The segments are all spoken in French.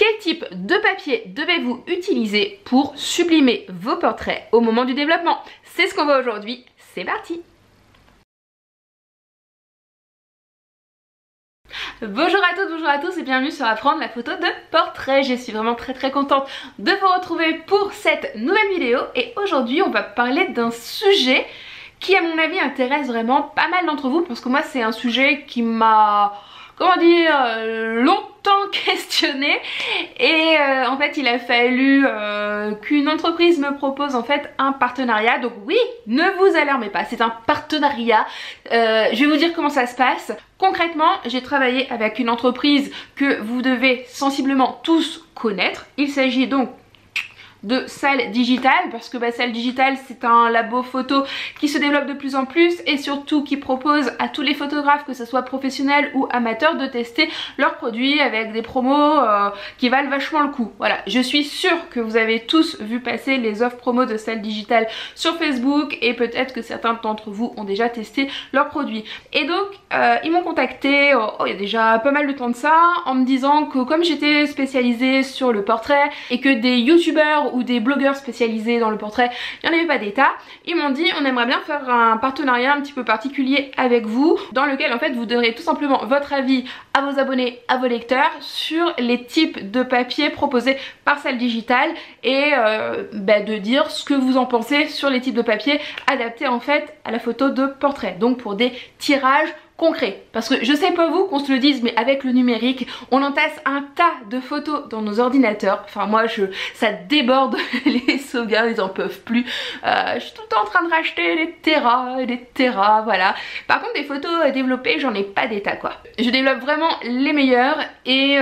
Quel type de papier devez-vous utiliser pour sublimer vos portraits au moment du développement? C'est ce qu'on voit aujourd'hui, c'est parti! Bonjour à toutes, bonjour à tous et bienvenue sur Apprendre la photo de portrait. Je suis vraiment très contente de vous retrouver pour cette nouvelle vidéo et aujourd'hui on va parler d'un sujet qui à mon avis intéresse vraiment pas mal d'entre vous parce que moi c'est un sujet qui m'a, comment dire, longtemps questionné et en fait il a fallu qu'une entreprise me propose en fait un partenariat. Donc oui, ne vous alarmez pas, c'est un partenariat. Je vais vous dire comment ça se passe. Concrètement, j'ai travaillé avec une entreprise que vous devez sensiblement tous connaître. Il s'agit donc de Salle Digital parce que Salle Digital c'est un labo photo qui se développe de plus en plus et surtout qui propose à tous les photographes, que ce soit professionnels ou amateurs, de tester leurs produits avec des promos qui valent vachement le coup. Voilà, je suis sûre que vous avez tous vu passer les offres promos de Salle Digital sur Facebook et peut-être que certains d'entre vous ont déjà testé leurs produits. Et donc ils m'ont contacté il y a déjà pas mal de temps de ça en me disant que comme j'étais spécialisée sur le portrait et que des youtubeurs ou des blogueurs spécialisés dans le portrait, il n'y en avait pas d'état, ils m'ont dit on aimerait bien faire un partenariat un petit peu particulier avec vous dans lequel en fait vous donnerez tout simplement votre avis à vos abonnés, à vos lecteurs sur les types de papier proposés par Salle Digital et de dire ce que vous en pensez sur les types de papier adaptés en fait à la photo de portrait, donc pour des tirages concret. Parce que je sais pas vous qu'on se le dise, mais avec le numérique on entasse un tas de photos dans nos ordinateurs. Enfin moi ça déborde les sauvegardes, ils en peuvent plus. Je suis tout le temps en train de racheter des terras, voilà. Par contre des photos développées, j'en ai pas d'état quoi. Je développe vraiment les meilleures et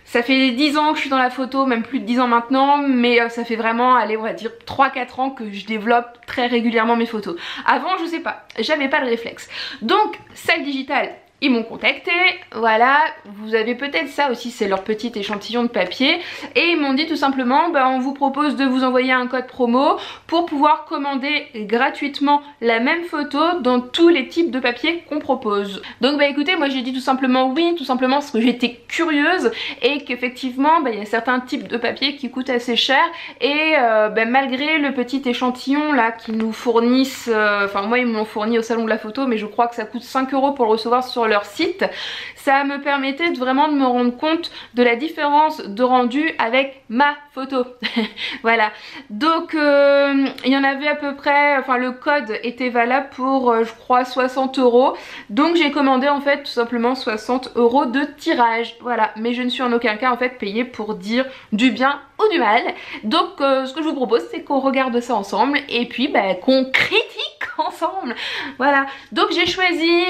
ça fait 10 ans que je suis dans la photo, même plus de 10 ans maintenant, mais ça fait vraiment, allez on va dire 3-4 ans que je développe très régulièrement mes photos. Avant je sais pas, j'avais pas le réflexe. Donc Salle Digital, ils m'ont contacté, voilà, vous avez peut-être ça aussi, c'est leur petit échantillon de papier et ils m'ont dit tout simplement on vous propose de vous envoyer un code promo pour pouvoir commander gratuitement la même photo dans tous les types de papier qu'on propose. Donc écoutez, moi j'ai dit tout simplement oui, tout simplement parce que j'étais curieuse et qu'effectivement il y a certains types de papier qui coûtent assez cher et malgré le petit échantillon là qu'ils nous fournissent, enfin moi ils me l'ont fourni au salon de la photo mais je crois que ça coûte 5 € pour le recevoir sur leur site, ça me permettait vraiment de me rendre compte de la différence de rendu avec ma photo. Voilà, donc il y en avait à peu près, enfin le code était valable pour je crois 60 €, donc j'ai commandé en fait tout simplement 60 € de tirage, voilà, mais je ne suis en aucun cas en fait payée pour dire du bien ou du mal. Donc ce que je vous propose c'est qu'on regarde ça ensemble et puis qu'on critique ensemble, voilà. Donc j'ai choisi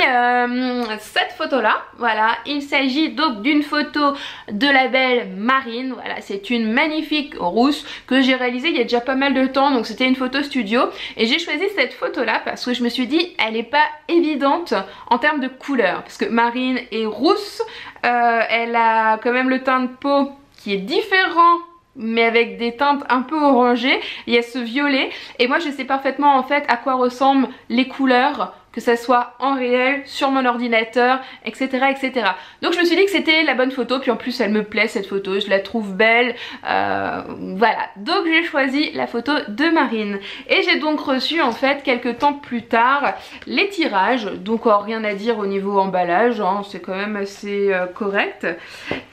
cette photo là, voilà, il s'agit donc d'une photo de la belle Marine, voilà, c'est une magnifique rousse que j'ai réalisée il y a déjà pas mal de temps, donc c'était une photo studio et j'ai choisi cette photo là parce que je me suis dit elle est pas évidente en termes de couleur parce que Marine est rousse, elle a quand même le teint de peau qui est différent mais avec des teintes un peu orangées, il y a ce violet et moi je sais parfaitement en fait à quoi ressemblent les couleurs, que ça soit en réel, sur mon ordinateur, etc. etc. Donc je me suis dit que c'était la bonne photo, puis en plus elle me plaît cette photo, je la trouve belle, voilà. Donc j'ai choisi la photo de Marine. Et j'ai donc reçu en fait quelques temps plus tard les tirages, donc rien à dire au niveau emballage, hein, c'est quand même assez correct.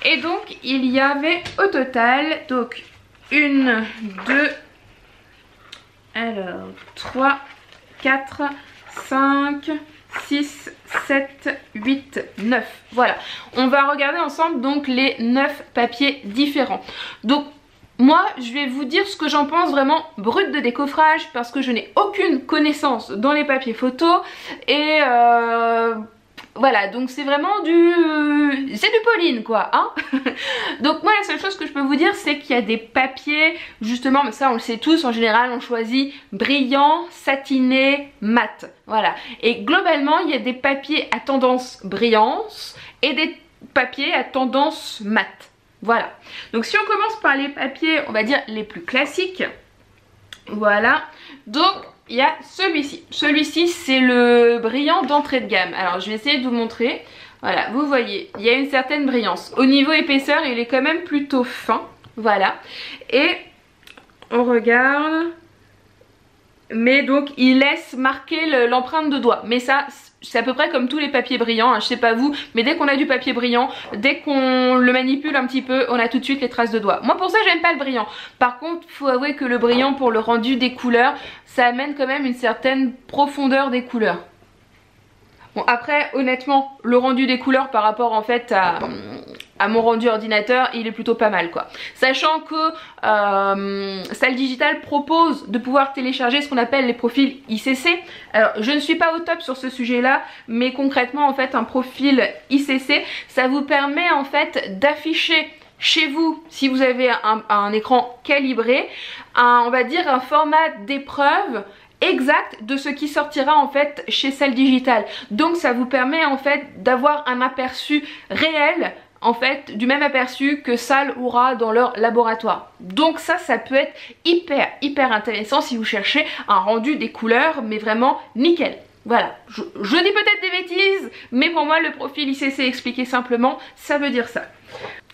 Et donc il y avait au total, donc 1, 2, alors 3, 4, 5, 6, 7, 8, 9. Voilà, on va regarder ensemble donc les 9 papiers différents. Donc moi je vais vous dire ce que j'en pense vraiment brut de décoffrage parce que je n'ai aucune connaissance dans les papiers photos et voilà, donc c'est vraiment c'est du Pauline quoi, hein. Donc moi la seule chose que je peux vous dire c'est qu'il y a des papiers, justement, mais ça on le sait tous, en général on choisit brillant, satiné, mat, voilà. Et globalement il y a des papiers à tendance brillance et des papiers à tendance mat, voilà. Donc si on commence par les papiers, on va dire les plus classiques, voilà, donc il y a celui-ci. Celui-ci c'est le brillant d'entrée de gamme. Alors je vais essayer de vous montrer. Voilà, vous voyez, il y a une certaine brillance. Au niveau épaisseur, il est quand même plutôt fin. Voilà. Et on regarde. Mais donc il laisse marquer l'empreinte de doigt. Mais ça, c'est à peu près comme tous les papiers brillants, hein, je sais pas vous, mais dès qu'on a du papier brillant, dès qu'on le manipule un petit peu, on a tout de suite les traces de doigts. Moi pour ça j'aime pas le brillant. Par contre, faut avouer que le brillant pour le rendu des couleurs, ça amène quand même une certaine profondeur des couleurs. Bon après honnêtement le rendu des couleurs par rapport en fait à mon rendu ordinateur il est plutôt pas mal quoi. Sachant que Salle Digital propose de pouvoir télécharger ce qu'on appelle les profils ICC. Alors je ne suis pas au top sur ce sujet là mais concrètement en fait un profil ICC ça vous permet en fait d'afficher chez vous, si vous avez un écran calibré, on va dire un format d'épreuve exact de ce qui sortira en fait chez Salle Digital. Donc ça vous permet en fait d'avoir un aperçu réel en fait du même aperçu que Salle aura dans leur laboratoire. Donc ça peut être hyper intéressant si vous cherchez un rendu des couleurs mais vraiment nickel. Voilà, je dis peut-être des bêtises mais pour moi le profil ICC expliqué simplement ça veut dire ça.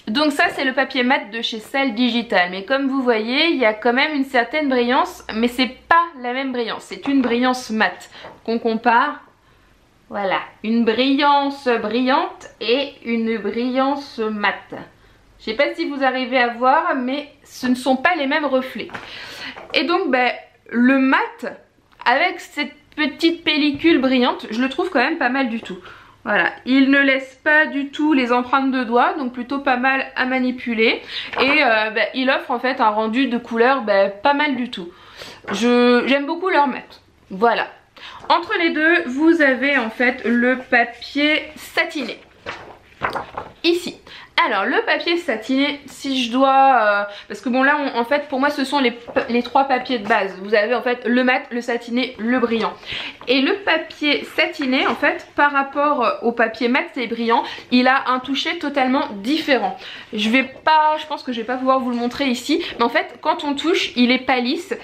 Donc ça c'est le papier mat de chez Salle Digital, mais comme vous voyez il y a quand même une certaine brillance, mais c'est pas la même brillance, c'est une brillance mat qu'on compare. Voilà, une brillance brillante et une brillance mat. Je sais pas si vous arrivez à voir mais ce ne sont pas les mêmes reflets. Et donc le mat avec cette petite pellicule brillante, je le trouve quand même pas mal du tout. Voilà, il ne laisse pas du tout les empreintes de doigts, donc plutôt pas mal à manipuler. Et il offre en fait un rendu de couleur pas mal du tout. J'aime beaucoup leur mat. Voilà. Entre les deux, vous avez en fait le papier satiné. Ici. Alors le papier satiné, si je dois... parce que bon là en fait pour moi ce sont les trois papiers de base. Vous avez en fait le mat, le satiné, le brillant. Et le papier satiné en fait par rapport au papier mat et brillant, il a un toucher totalement différent. Je pense que je vais pas pouvoir vous le montrer ici. Mais en fait quand on touche il est pas lisse.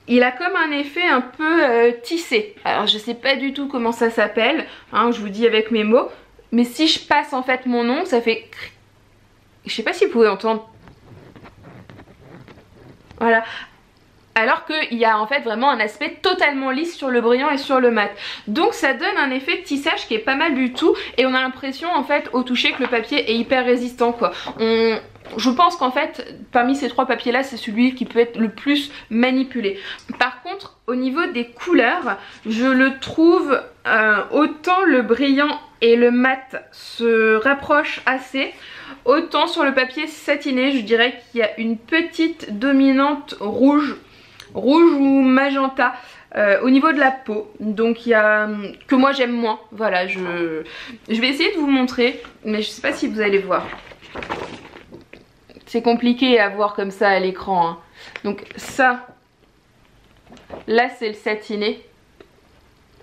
Il a comme un effet un peu tissé. Alors je sais pas du tout comment ça s'appelle, hein, je vous dis avec mes mots. Mais si je passe en fait mon ongle ça fait... Je sais pas si vous pouvez entendre. Voilà. Alors qu'il y a en fait vraiment un aspect totalement lisse sur le brillant et sur le mat. Donc ça donne un effet de tissage qui est pas mal du tout. Et on a l'impression en fait au toucher que le papier est hyper résistant quoi. Je pense qu'en fait parmi ces trois papiers là c'est celui qui peut être le plus manipulé. Par contre au niveau des couleurs je le trouve autant le brillant et le mat se rapprochent assez. Autant sur le papier satiné je dirais qu'il y a une petite dominante rouge ou magenta au niveau de la peau. Donc il y a que moi j'aime moins. Voilà, je vais essayer de vous montrer mais je sais pas si vous allez voir. C'est compliqué à voir comme ça à l'écran hein. Donc ça, là c'est le satiné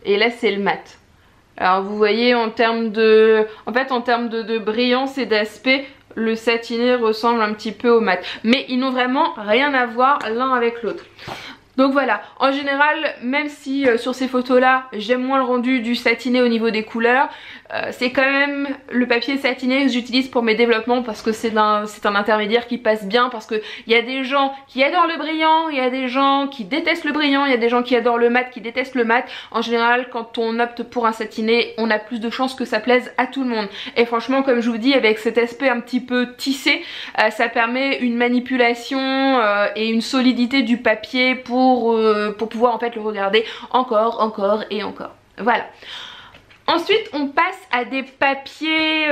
et là c'est le mat. Alors vous voyez en termes de brillance et d'aspect, le satiné ressemble un petit peu au mat. Mais ils n'ont vraiment rien à voir l'un avec l'autre. Donc voilà, en général, même si sur ces photos là j'aime moins le rendu du satiné au niveau des couleurs, c'est quand même le papier satiné que j'utilise pour mes développements parce que c'est un intermédiaire qui passe bien, parce qu'il y a des gens qui adorent le brillant, il y a des gens qui détestent le brillant, il y a des gens qui adorent le mat, qui détestent le mat. En général quand on opte pour un satiné, on a plus de chances que ça plaise à tout le monde. Et franchement comme je vous dis, avec cet aspect un petit peu tissé, ça permet une manipulation et une solidité du papier pour pouvoir en fait le regarder encore et encore. Voilà. Ensuite on passe à des papiers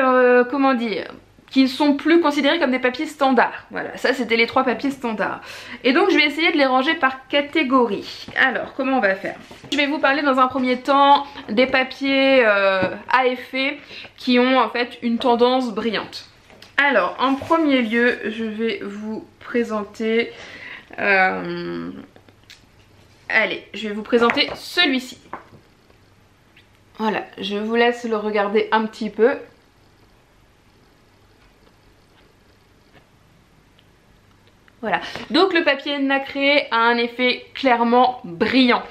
comment dire, qui ne sont plus considérés comme des papiers standards. Voilà, ça c'était les trois papiers standards. Et donc je vais essayer de les ranger par catégorie. Alors comment on va faire? Je vais vous parler dans un premier temps des papiers à effet qui ont en fait une tendance brillante. Alors en premier lieu je vais vous présenter allez, je vais vous présenter celui-ci. Voilà, je vous laisse le regarder un petit peu. Voilà, donc le papier nacré a un effet clairement brillant.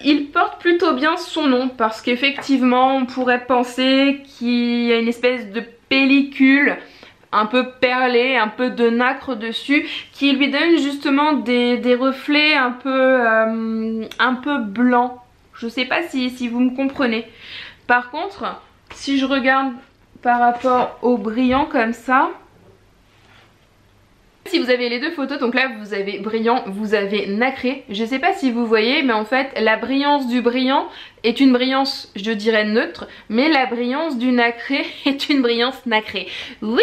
Il porte plutôt bien son nom parce qu'effectivement on pourrait penser qu'il y a une espèce de pellicule un peu perlée, un peu de nacre dessus qui lui donne justement des reflets un peu blancs. Je sais pas si vous me comprenez. Par contre, si je regarde par rapport au brillant comme ça, si vous avez les deux photos, donc là vous avez brillant, vous avez nacré. Je sais pas si vous voyez, mais en fait la brillance du brillant est une brillance, je dirais, neutre, mais la brillance du nacré est une brillance nacrée. Oui,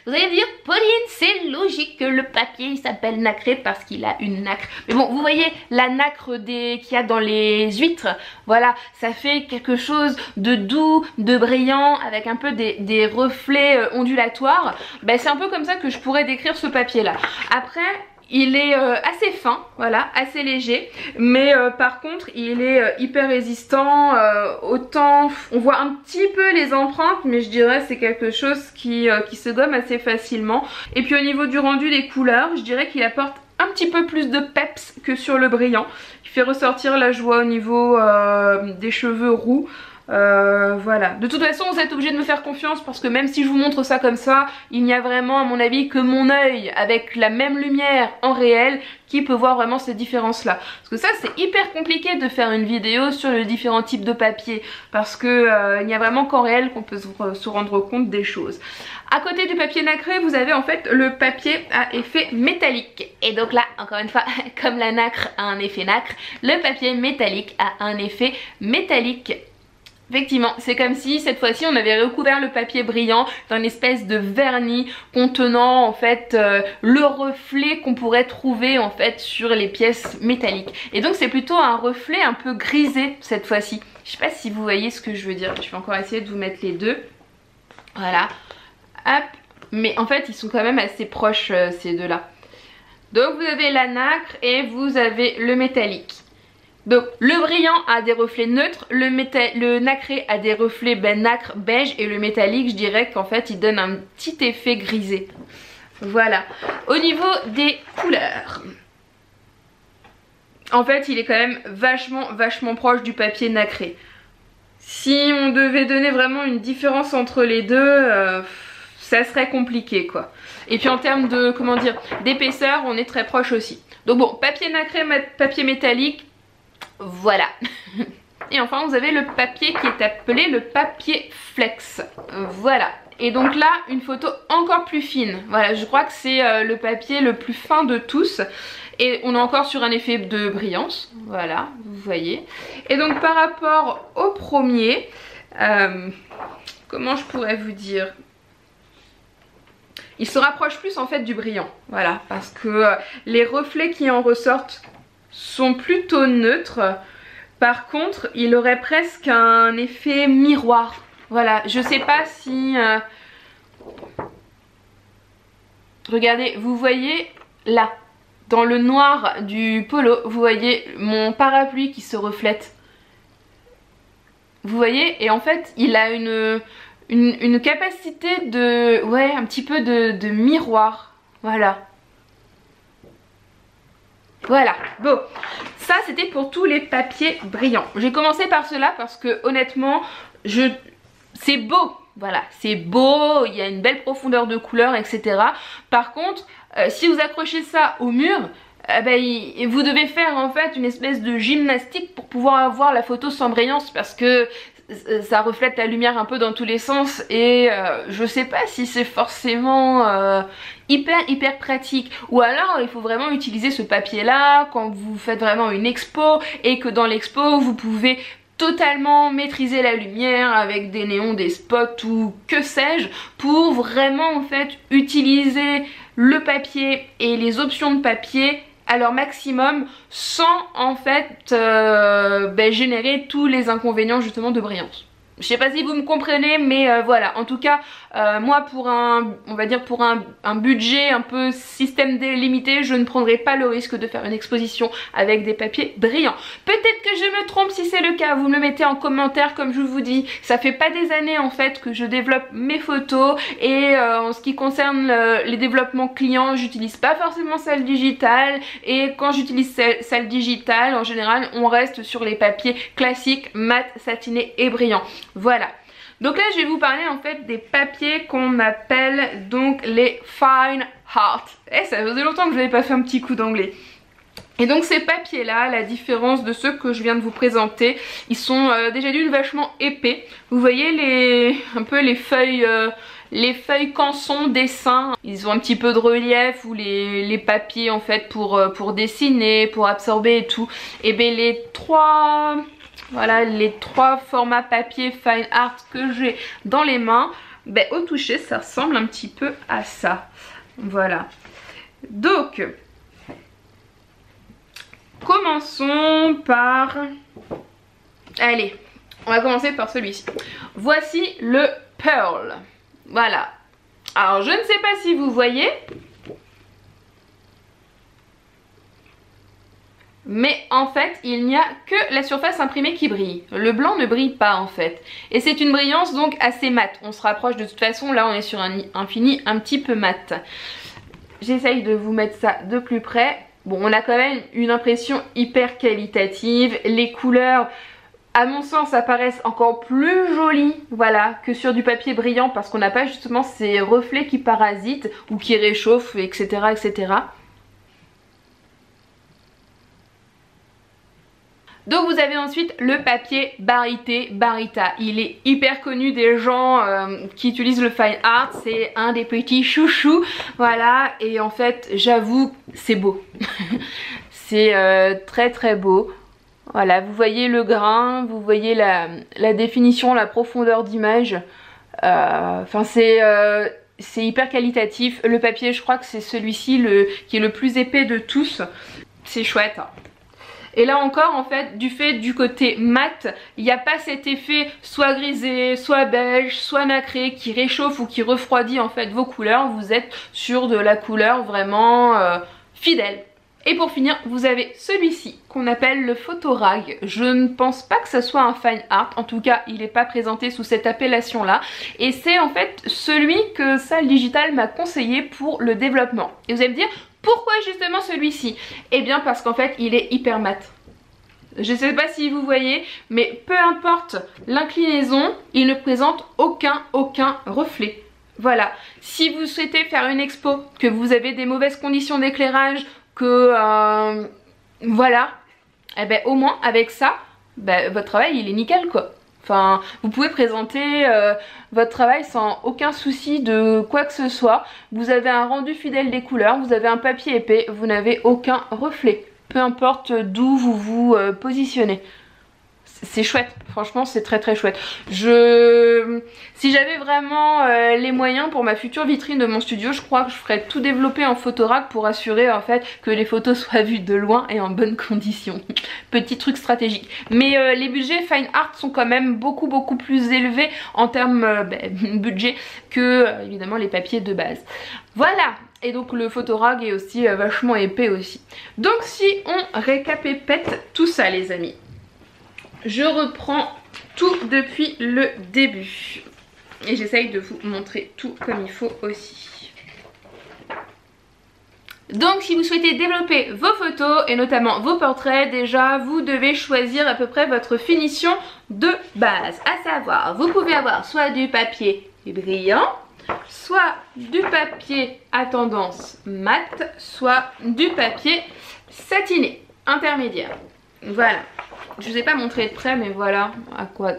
vous allez dire, Pauline, c'est logique que le papier il s'appelle nacré parce qu'il a une nacre. Mais bon, vous voyez la nacre qu'il y a dans les huîtres, voilà, ça fait quelque chose de doux, de brillant, avec un peu des reflets ondulatoires. Ben, c'est un peu comme ça que je pourrais décrire ce papier là. Après, il est assez fin, voilà, assez léger, mais par contre il est hyper résistant, autant on voit un petit peu les empreintes, mais je dirais c'est quelque chose qui se gomme assez facilement. Et puis au niveau du rendu des couleurs, je dirais qu'il apporte un petit peu plus de peps que sur le brillant. Il fait ressortir la joie au niveau des cheveux roux. Voilà, de toute façon vous êtes obligé de me faire confiance parce que même si je vous montre ça comme ça, il n'y a vraiment à mon avis que mon œil avec la même lumière en réel qui peut voir vraiment ces différences là. Parce que ça c'est hyper compliqué de faire une vidéo sur les différents types de papier parce que il n'y a vraiment qu'en réel qu'on peut se rendre compte des choses. À côté du papier nacré, vous avez en fait le papier à effet métallique. Et donc là, encore une fois, comme la nacre a un effet nacre, le papier métallique a un effet métallique. Effectivement, c'est comme si cette fois-ci on avait recouvert le papier brillant d'un espèce de vernis contenant en fait le reflet qu'on pourrait trouver en fait sur les pièces métalliques. Et donc c'est plutôt un reflet un peu grisé cette fois-ci. Je sais pas si vous voyez ce que je veux dire. Je vais encore essayer de vous mettre les deux. Voilà. Hop. Mais en fait ils sont quand même assez proches ces deux-là. Donc vous avez la nacre et vous avez le métallique. Donc le brillant a des reflets neutres, le nacré a des reflets nacre beige et le métallique je dirais qu'en fait il donne un petit effet grisé. Voilà. Au niveau des couleurs, en fait il est quand même vachement proche du papier nacré. Si on devait donner vraiment une différence entre les deux, ça serait compliqué quoi. Et puis en termes de, comment dire, d'épaisseur on est très proche aussi. Donc bon, papier nacré, papier métallique. Voilà. Et enfin vous avez le papier qui est appelé le papier flex. Voilà. Et donc là une photo encore plus fine. Voilà, je crois que c'est le papier le plus fin de tous. Et on est encore sur un effet de brillance. Voilà, vous voyez. Et donc par rapport au premier, comment je pourrais vous dire, il se rapproche plus en fait du brillant. Voilà, parce que les reflets qui en ressortent sont plutôt neutres. Par contre il aurait presque un effet miroir. Voilà, je sais pas si regardez, vous voyez là dans le noir du polo, vous voyez mon parapluie qui se reflète, vous voyez, et en fait il a une capacité de, ouais, un petit peu de miroir. Voilà. Voilà, bon, ça c'était pour tous les papiers brillants. J'ai commencé par cela parce que honnêtement, c'est beau, voilà, c'est beau, il y a une belle profondeur de couleur, etc. Par contre, si vous accrochez ça au mur, vous devez faire en fait une espèce de gymnastique pour pouvoir avoir la photo sans brillance parce que ça reflète la lumière un peu dans tous les sens et je sais pas si c'est forcément hyper pratique. Ou alors il faut vraiment utiliser ce papier là quand vous faites vraiment une expo et que dans l'expo vous pouvez totalement maîtriser la lumière avec des néons, des spots ou que sais-je, pour vraiment en fait utiliser le papier et les options de papier à leur maximum sans en fait générer tous les inconvénients justement de brillance. Je sais pas si vous me comprenez, mais voilà, en tout cas Moi pour on va dire pour un budget un peu système délimité, je ne prendrai pas le risque de faire une exposition avec des papiers brillants. Peut-être que je me trompe, si c'est le cas, vous me le mettez en commentaire. Comme je vous dis, ça fait pas des années en fait que je développe mes photos et en ce qui concerne les développements clients, j'utilise pas forcément salle digitale, et quand j'utilise salle digitale, en général on reste sur les papiers classiques, mat, satinés et brillants. Voilà. Donc là je vais vous parler en fait des papiers qu'on appelle donc les fine art. Eh, ça faisait longtemps que je n'avais pas fait un petit coup d'anglais. Et donc ces papiers là, à la différence de ceux que je viens de vous présenter, ils sont déjà d'une vachement épais. Vous voyez un peu les feuilles canson dessin, ils ont un petit peu de relief, ou les papiers en fait pour dessiner, pour absorber et tout. Et bien les trois formats papier fine art que j'ai dans les mains, ben, au toucher ça ressemble un petit peu à ça. Voilà. Donc commençons par... Allez, on va commencer par celui-ci. Voici le Pearl. Voilà. Alors je ne sais pas si vous voyez, mais en fait il n'y a que la surface imprimée qui brille. Le blanc ne brille pas en fait. Et c'est une brillance donc assez mat. On se rapproche de toute façon, là on est sur un fini un petit peu mat. J'essaye de vous mettre ça de plus près. Bon, on a quand même une impression hyper qualitative. Les couleurs, à mon sens, apparaissent encore plus jolies, voilà, que sur du papier brillant, parce qu'on n'a pas justement ces reflets qui parasitent ou qui réchauffent, etc., etc. Donc vous avez ensuite le papier Barité Barita. Il est hyper connu des gens qui utilisent le fine art. C'est un des petits chouchous. Voilà, et en fait j'avoue c'est beau. C'est très très beau. Voilà, vous voyez le grain, vous voyez la définition, la profondeur d'image. Enfin c'est hyper qualitatif. Le papier, je crois que c'est celui-ci qui est le plus épais de tous. C'est chouette, hein. Et là encore en fait, du fait du côté mat, il n'y a pas cet effet soit grisé, soit beige, soit nacré qui réchauffe ou qui refroidit en fait vos couleurs. Vous êtes sur de la couleur vraiment fidèle. Et pour finir, vous avez celui-ci qu'on appelle le Photorag. Je ne pense pas que ce soit un fine art, en tout cas il n'est pas présenté sous cette appellation là. Et c'est en fait celui que Salle Digitale m'a conseillé pour le développement. Et vous allez me dire, pourquoi justement celui-ci? Eh bien parce qu'en fait il est hyper mat. Je ne sais pas si vous voyez, mais peu importe l'inclinaison, il ne présente aucun reflet. Voilà, si vous souhaitez faire une expo, que vous avez des mauvaises conditions d'éclairage, que voilà, eh ben au moins avec ça, ben, votre travail il est nickel quoi. Enfin, vous pouvez présenter votre travail sans aucun souci de quoi que ce soit. Vous avez un rendu fidèle des couleurs, vous avez un papier épais, vous n'avez aucun reflet. Peu importe d'où vous vous positionnez. C'est chouette, franchement c'est très très chouette. Si j'avais vraiment les moyens pour ma future vitrine de mon studio, je crois que je ferais tout développer en Photorag pour assurer en fait que les photos soient vues de loin et en bonne condition. Petit truc stratégique. Mais les budgets fine art sont quand même beaucoup plus élevés en termes budget que évidemment les papiers de base. Voilà. Et donc le Photorag est aussi vachement épais aussi. Donc si on récapépète tout ça les amis, je reprends tout depuis le début et j'essaye de vous montrer tout comme il faut aussi. Donc si vous souhaitez développer vos photos et notamment vos portraits, déjà vous devez choisir à peu près votre finition de base. À savoir, vous pouvez avoir soit du papier brillant, soit du papier à tendance mat, soit du papier satiné, intermédiaire. Voilà. Je ne vous ai pas montré de près, mais voilà à quoi.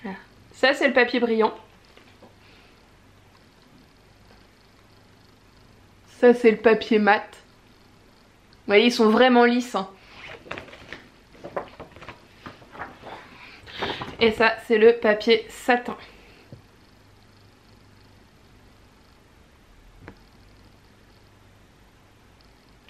Voilà. Ça c'est le papier brillant. Ça c'est le papier mat. Vous voyez, ils sont vraiment lisses, hein. Et ça c'est le papier satin.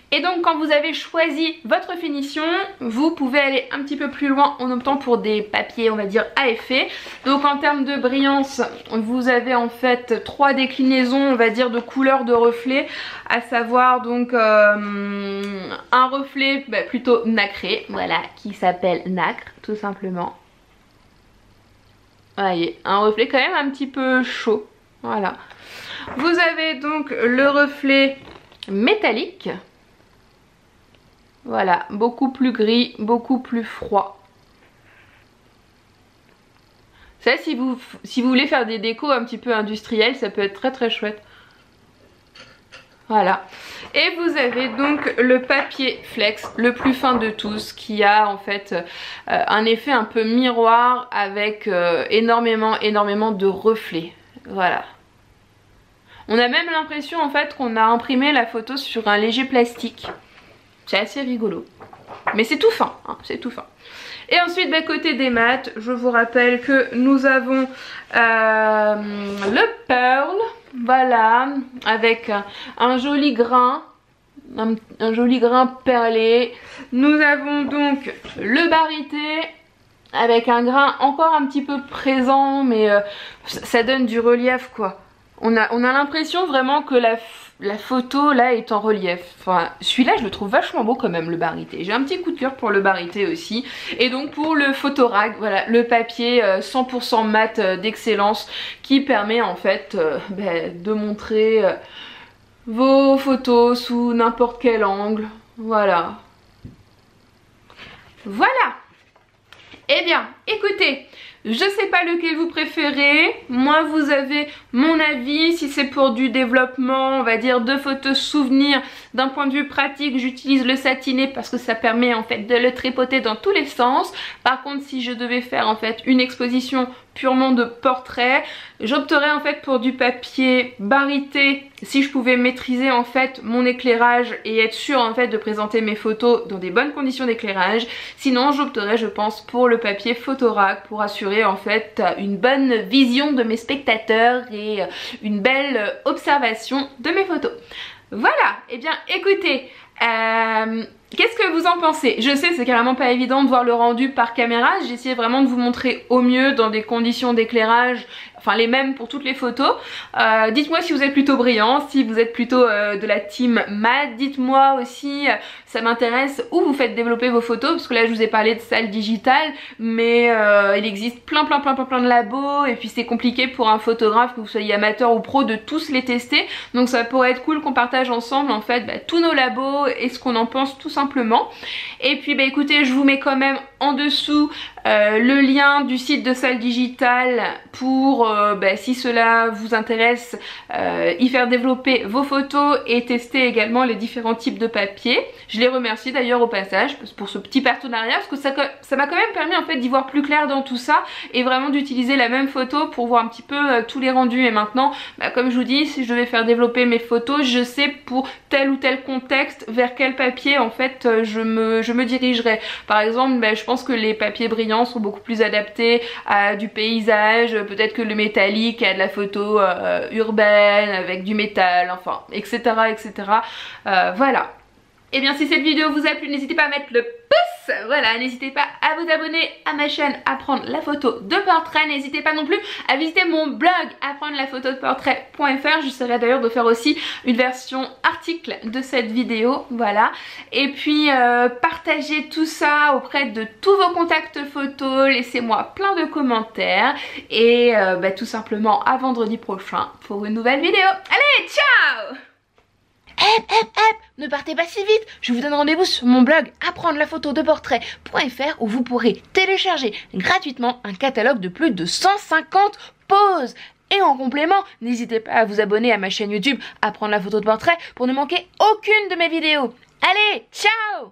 Et donc quand vous avez choisi votre finition, vous pouvez aller un petit peu plus loin en optant pour des papiers, on va dire, à effet. Donc en termes de brillance, vous avez en fait 3 déclinaisons, on va dire, de couleurs de reflets, à savoir donc un reflet plutôt nacré, voilà, qui s'appelle nacre, tout simplement. Voyez, un reflet quand même un petit peu chaud, voilà. Vous avez donc le reflet métallique. Voilà, beaucoup plus gris, beaucoup plus froid. Ça, si vous voulez faire des décos un petit peu industriels, ça peut être très très chouette. Voilà. Et vous avez donc le papier flex, le plus fin de tous, qui a en fait un effet un peu miroir avec énormément de reflets. Voilà. On a même l'impression en fait qu'on a imprimé la photo sur un léger plastique. C'est assez rigolo. Mais c'est tout fin, hein, c'est tout fin. Et ensuite, côté des mats, je vous rappelle que nous avons le Pearl, voilà, avec un joli grain, un joli grain perlé. Nous avons donc le Barité, avec un grain encore un petit peu présent, mais ça donne du relief, quoi. On a l'impression vraiment que la photo là est en relief. Enfin, celui-là je le trouve vachement beau quand même, le Barité. J'ai un petit coup de cœur pour le Barité aussi. Et donc pour le Photorag, voilà, le papier 100% mat d'excellence qui permet en fait de montrer vos photos sous n'importe quel angle. Voilà. Voilà. Eh bien, écoutez, je sais pas lequel vous préférez. Moi, vous avez mon avis. Si c'est pour du développement, on va dire, de photos souvenirs, d'un point de vue pratique, j'utilise le satiné parce que ça permet en fait de le tripoter dans tous les sens. Par contre, si je devais faire en fait une exposition purement de portrait, j'opterais en fait pour du papier Barité si je pouvais maîtriser en fait mon éclairage et être sûre en fait de présenter mes photos dans des bonnes conditions d'éclairage. Sinon, j'opterais, je pense, pour le papier Photorag pour assurer en fait une bonne vision de mes spectateurs et une belle observation de mes photos. Voilà, et bien écoutez, qu'est-ce que vous en pensez? Je sais, c'est carrément pas évident de voir le rendu par caméra. J'ai essayé vraiment de vous montrer au mieux dans des conditions d'éclairage, enfin les mêmes pour toutes les photos. Dites-moi si vous êtes plutôt brillant, si vous êtes plutôt de la team mat. Dites-moi aussi, ça m'intéresse, où vous faites développer vos photos, parce que là je vous ai parlé de salle digitale, mais il existe plein de labos, et puis c'est compliqué pour un photographe, que vous soyez amateur ou pro, de tous les tester. Donc ça pourrait être cool qu'on partage ensemble en fait tous nos labos et ce qu'on en pense tout simplement. Et puis écoutez, je vous mets quand même en dessous le lien du site de salle digitale pour si cela vous intéresse, y faire développer vos photos et tester également les différents types de papier. Je les remercie d'ailleurs au passage pour ce petit partenariat, parce que ça m'a quand même permis en fait d'y voir plus clair dans tout ça et vraiment d'utiliser la même photo pour voir un petit peu tous les rendus. Et maintenant, comme je vous dis, si je devais faire développer mes photos, je sais pour tel ou tel contexte vers quel papier en fait je me dirigerais. Par exemple, je pense que les papiers brillants sont beaucoup plus adaptés à du paysage, peut-être que le métallique à de la photo urbaine avec du métal, enfin etc etc. Voilà. Et bien si cette vidéo vous a plu, n'hésitez pas à mettre le pouce, voilà, n'hésitez pas à vous abonner à ma chaîne Apprendre la photo de portrait, n'hésitez pas non plus à visiter mon blog apprendre-la-photo-de-portrait.fr. J'essaierai d'ailleurs de faire aussi une version article de cette vidéo, voilà. Et puis partagez tout ça auprès de tous vos contacts photos, laissez-moi plein de commentaires et tout simplement à vendredi prochain pour une nouvelle vidéo. Allez, ciao! Ne partez pas si vite, je vous donne rendez-vous sur mon blog apprendre la photo de portrait.fr où vous pourrez télécharger gratuitement un catalogue de plus de 150 poses. Et en complément, n'hésitez pas à vous abonner à ma chaîne YouTube Apprendre la photo de portrait pour ne manquer aucune de mes vidéos. Allez, ciao!